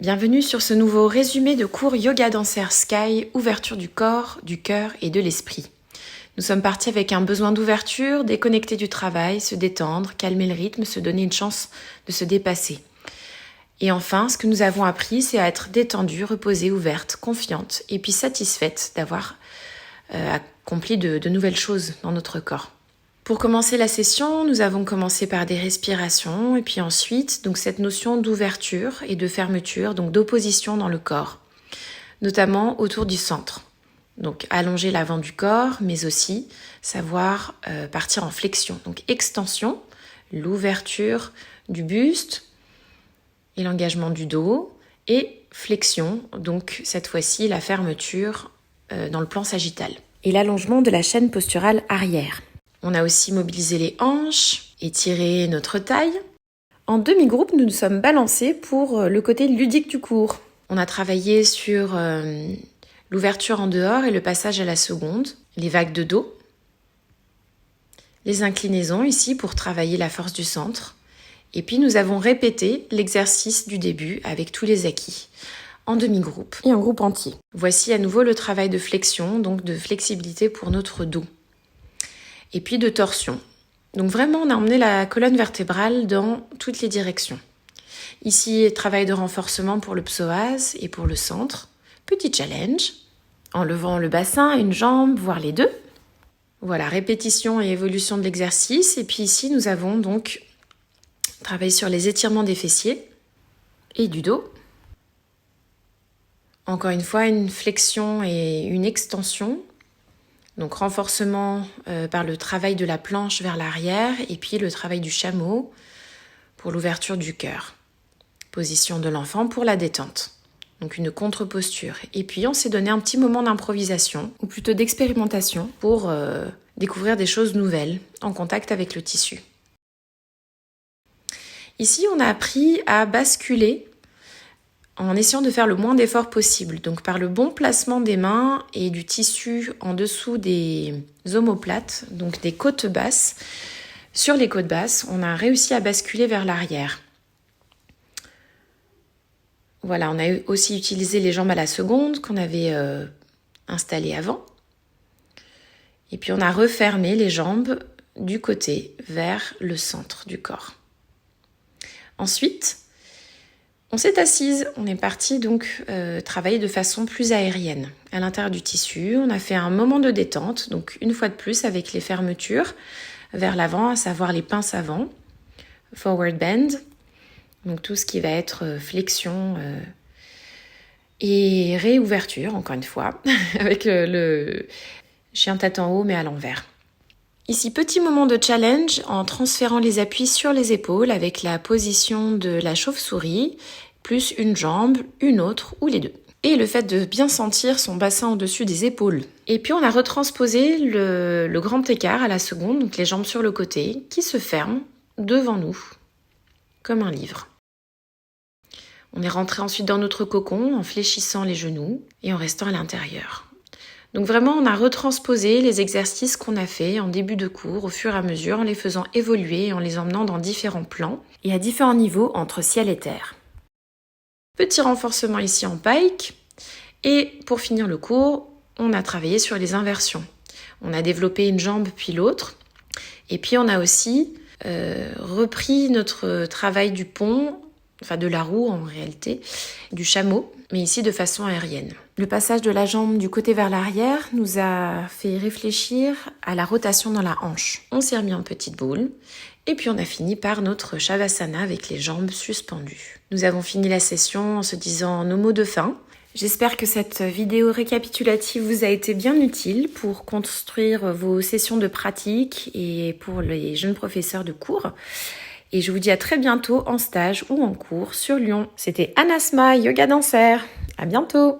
Bienvenue sur ce nouveau résumé de cours Yoga Dancer Sky, ouverture du corps, du cœur et de l'esprit. Nous sommes partis avec un besoin d'ouverture, déconnecter du travail, se détendre, calmer le rythme, se donner une chance de se dépasser. Et enfin, ce que nous avons appris, c'est à être détendue, reposée, ouverte, confiante et puis satisfaite d'avoir accompli de nouvelles choses dans notre corps. Pour commencer la session, nous avons commencé par des respirations et puis ensuite donc cette notion d'ouverture et de fermeture, donc d'opposition dans le corps, notamment autour du centre. Donc allonger l'avant du corps, mais aussi savoir partir en flexion. Donc extension, l'ouverture du buste et l'engagement du dos, et flexion, donc cette fois-ci la fermeture dans le plan sagittal. Et l'allongement de la chaîne posturale arrière. On a aussi mobilisé les hanches, étiré notre taille. En demi-groupe, nous nous sommes balancés pour le côté ludique du cours. On a travaillé sur l'ouverture en dehors et le passage à la seconde, les vagues de dos, les inclinaisons ici pour travailler la force du centre. Et puis nous avons répété l'exercice du début avec tous les acquis, en demi-groupe et en groupe entier. Voici à nouveau le travail de flexion, donc de flexibilité pour notre dos. Et puis de torsion. Donc vraiment, on a emmené la colonne vertébrale dans toutes les directions. Ici, travail de renforcement pour le psoas et pour le centre. Petit challenge, en levant le bassin, une jambe, voire les deux. Voilà, répétition et évolution de l'exercice. Et puis ici, nous avons donc travaillé sur les étirements des fessiers et du dos. Encore une fois, une flexion et une extension. Donc renforcement par le travail de la planche vers l'arrière et puis le travail du chameau pour l'ouverture du cœur. Position de l'enfant pour la détente. Donc une contre-posture. Et puis on s'est donné un petit moment d'improvisation ou plutôt d'expérimentation pour découvrir des choses nouvelles en contact avec le tissu. Ici, on a appris à basculer en essayant de faire le moins d'efforts possible, donc par le bon placement des mains et du tissu en dessous des omoplates, donc des côtes basses. Sur les côtes basses, on a réussi à basculer vers l'arrière. Voilà, on a aussi utilisé les jambes à la seconde qu'on avait installées avant. Et puis on a refermé les jambes du côté vers le centre du corps. Ensuite, on s'est assise, on est parti donc travailler de façon plus aérienne à l'intérieur du tissu. On a fait un moment de détente, donc une fois de plus avec les fermetures vers l'avant, à savoir les pinces avant, forward bend, donc tout ce qui va être flexion et réouverture, encore une fois, avec le chien tête en haut mais à l'envers. Ici, petit moment de challenge en transférant les appuis sur les épaules avec la position de la chauve-souris, plus une jambe, une autre ou les deux. Et le fait de bien sentir son bassin au-dessus des épaules. Et puis on a retransposé le grand écart à la seconde, donc les jambes sur le côté, qui se ferment devant nous, comme un livre. On est rentré ensuite dans notre cocon en fléchissant les genoux et en restant à l'intérieur. Donc vraiment, on a retransposé les exercices qu'on a fait en début de cours au fur et à mesure, en les faisant évoluer et en les emmenant dans différents plans et à différents niveaux entre ciel et terre. Petit renforcement ici en pike. Et pour finir le cours, on a travaillé sur les inversions. On a développé une jambe puis l'autre. Et puis on a aussi repris notre travail du pont, enfin de la roue en réalité, du chameau, mais ici de façon aérienne. Le passage de la jambe du côté vers l'arrière nous a fait réfléchir à la rotation dans la hanche. On s'est remis en petite boule et puis on a fini par notre Shavasana avec les jambes suspendues. Nous avons fini la session en se disant nos mots de fin. J'espère que cette vidéo récapitulative vous a été bien utile pour construire vos sessions de pratique et pour les jeunes professeurs de cours. Et je vous dis à très bientôt en stage ou en cours sur Lyon. C'était Anasma Yoga Dancer. À bientôt!